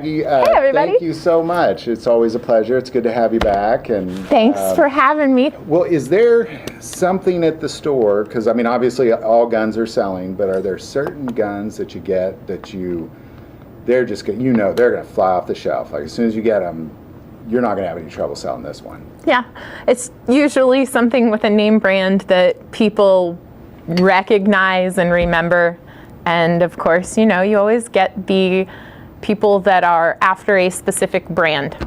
Maggie, Hey, everybody. thank you so much. It's always a pleasure. It's good to have you back. And Thanks for having me. well, is there something at the store? Because I mean, obviously, all guns are selling, but are there certain guns that you get that they're just they're going to fly off the shelf? Like as soon as you get them, you're not going to have any trouble selling this one. Yeah, it's usually something with a name brand that people recognize and remember. And of course, you always get the people that are after a specific brand.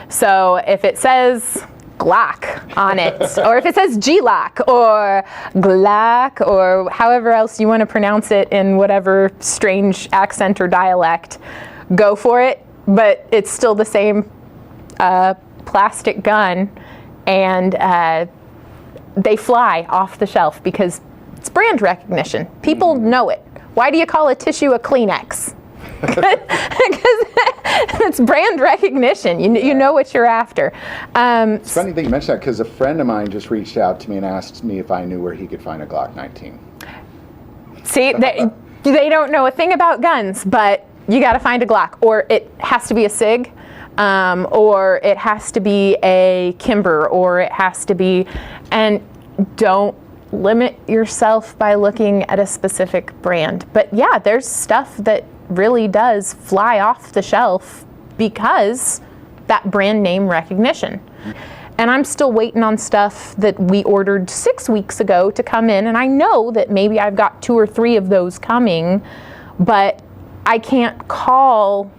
So if it says Glock on it, or if it says G-Lock or Glock or however else you want to pronounce it in whatever strange accent or dialect, go for it. But it's still the same plastic gun, and they fly off the shelf because it's brand recognition. People know it. Why do you call a tissue a Kleenex? Because it's brand recognition. You know what you're after. It's funny that you mentioned that because a friend of mine just reached out to me and asked me if I knew where he could find a Glock 19. See, they don't know a thing about guns, but you got to find a Glock, or it has to be a SIG, or it has to be a Kimber, or it has to be, and don't limit yourself by looking at a specific brand. But yeah, there's stuff that really does fly off the shelf because that brand name recognition. And I'm still waiting on stuff that we ordered 6 weeks ago to come in, and I know that maybe I've got 2 or 3 of those coming, but I can't call,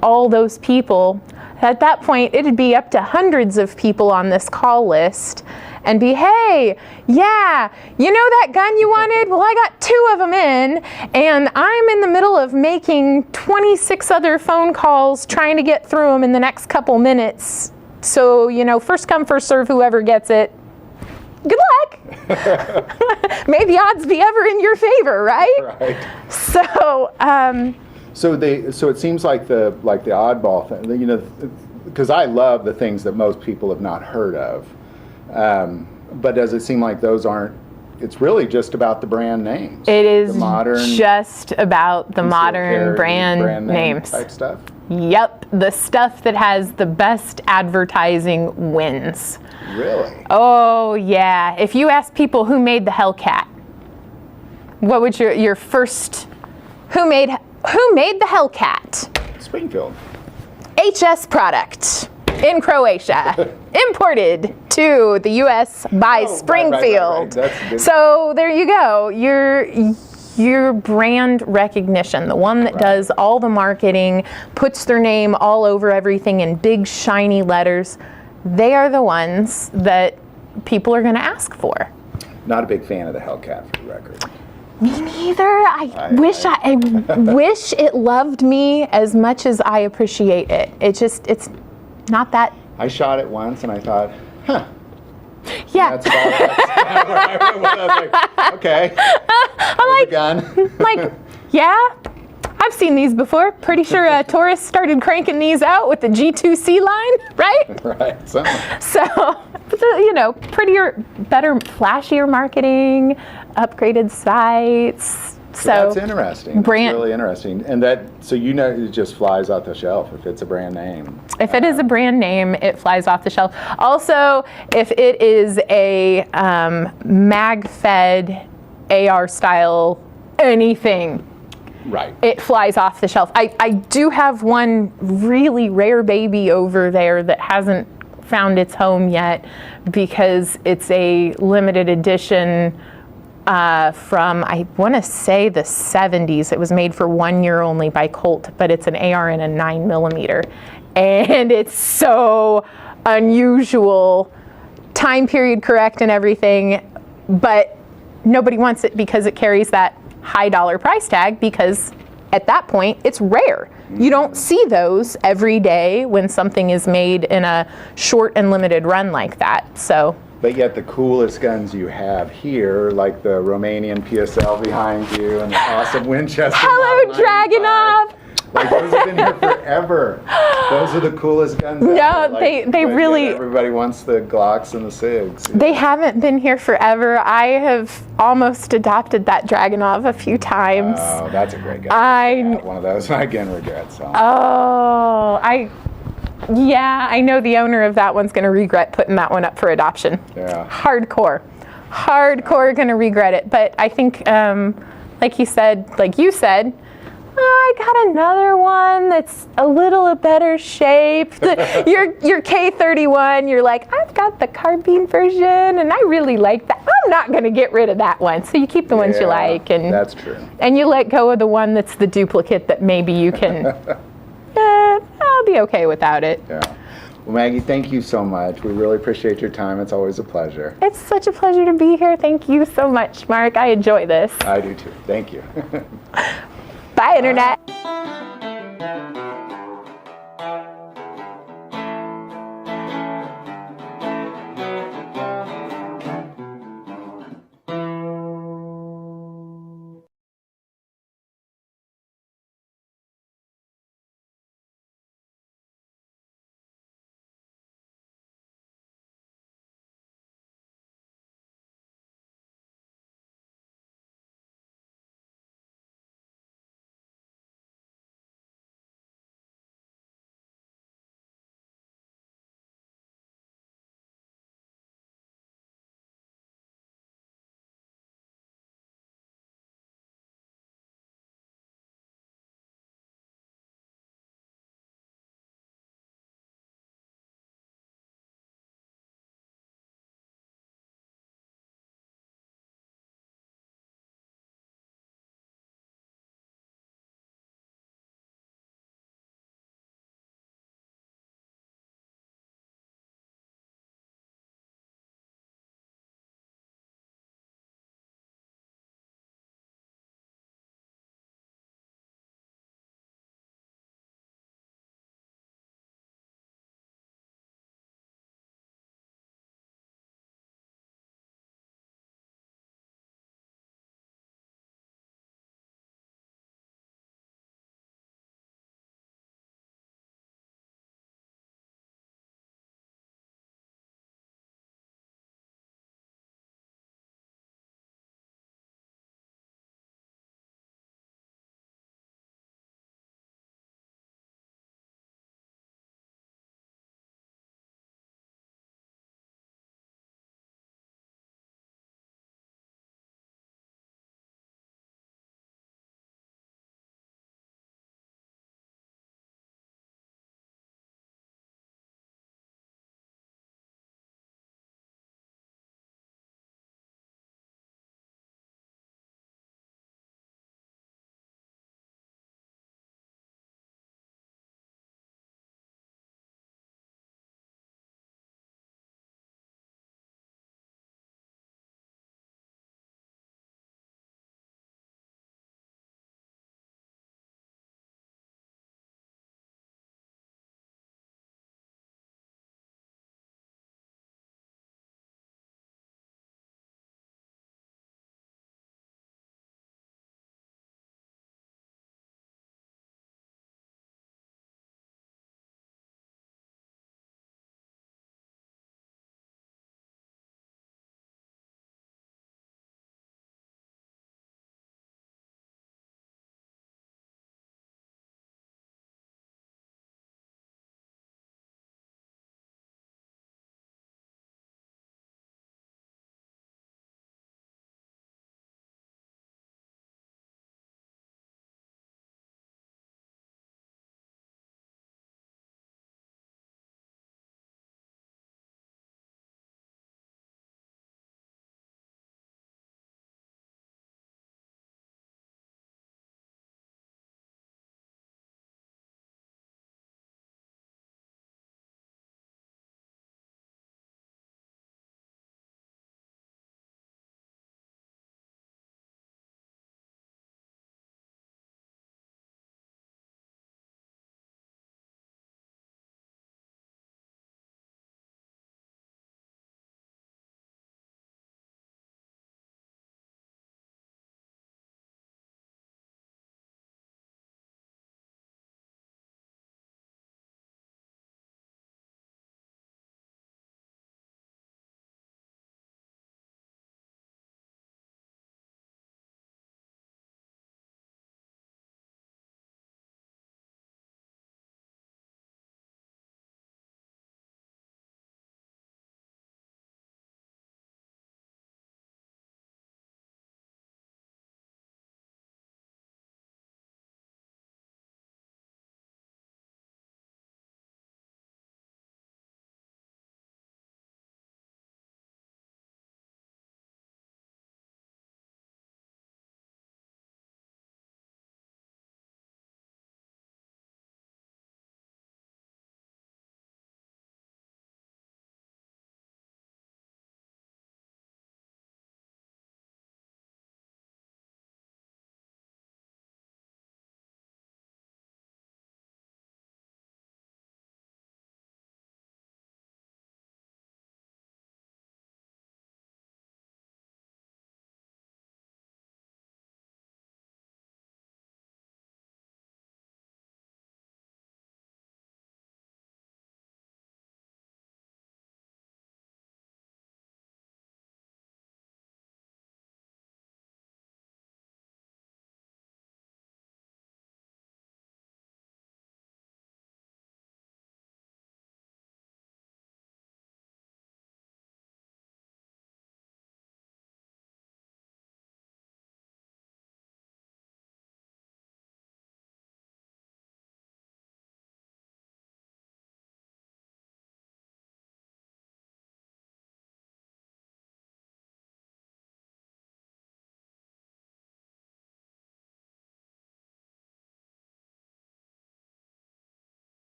all those people. At that point, it'd be up to hundreds of people on this call list and be, hey, yeah, that gun you wanted? Well, I got 2 of them in, and I'm in the middle of making 26 other phone calls trying to get through them in the next couple minutes. So, first come, first serve, whoever gets it. Good luck. May the odds be ever in your favor, right? Right. So, So it seems like the oddball thing, because I love the things that most people have not heard of. But does it seem like those aren't? It's really just about the brand names. It is the modern, just about the modern brand names type stuff. Yep, the stuff that has the best advertising wins. Really? Oh yeah. If you ask people who made the Hellcat, what would your first? Who made the Hellcat? Springfield. HS product in Croatia, imported to the U.S. by Springfield. Right. That's good. So there you go. Your brand recognition, the one that does all the marketing, puts their name all over everything in big shiny letters. They are the ones that people are going to ask for. Not a big fan of the Hellcat, for the record. Me neither. I wish it loved me as much as I appreciate it. It's not that. I shot it once and I thought, huh. Yeah. That's about where I was like, okay. I'm like, yeah, I've seen these before. Pretty sure Taurus started cranking these out with the G2C line, right? Right. So, prettier, better, flashier marketing, upgraded sights. So that's interesting. That's really interesting. And so it just flies off the shelf if it's a brand name. If it is a brand name, it flies off the shelf. Also, if it is a mag-fed AR style anything, right, it flies off the shelf. I do have one really rare baby over there that hasn't found its home yet because it's a limited edition from, I want to say, the 70s. It was made for 1 year only by Colt, but it's an AR and a 9mm. And it's so unusual, time period correct and everything, but nobody wants it because it carries that high dollar price tag because at that point it's rare. You don't see those every day when something is made in a short and limited run like that. So. But yet the coolest guns you have here, like the Romanian PSL behind you and the awesome Winchester. Hello, Dragunov! Like, those have been here forever. Those are the coolest guns ever. No, Like, they but really. yet everybody wants the Glocks and the SIGs. They haven't been here forever. I have almost adopted that Dragunov a few times. Oh, that's a great gun. I have one of those, and I again regret selling. Yeah, I know the owner of that one's going to regret putting that one up for adoption. Yeah. Hardcore going to regret it. But I think, like you said, I got another one that's a little better shape. Your K31, you're like, I've got the carbine version, and I really like that. I'm not going to get rid of that one. So you keep the ones you like, and that's true. And you let go of the one that's the duplicate that maybe you can. I'll be okay without it. Yeah. Well, Maggie, thank you so much. We really appreciate your time. It's always a pleasure. It's such a pleasure to be here. Thank you so much, Mark. I enjoy this. I do too. Thank you. Bye, Internet.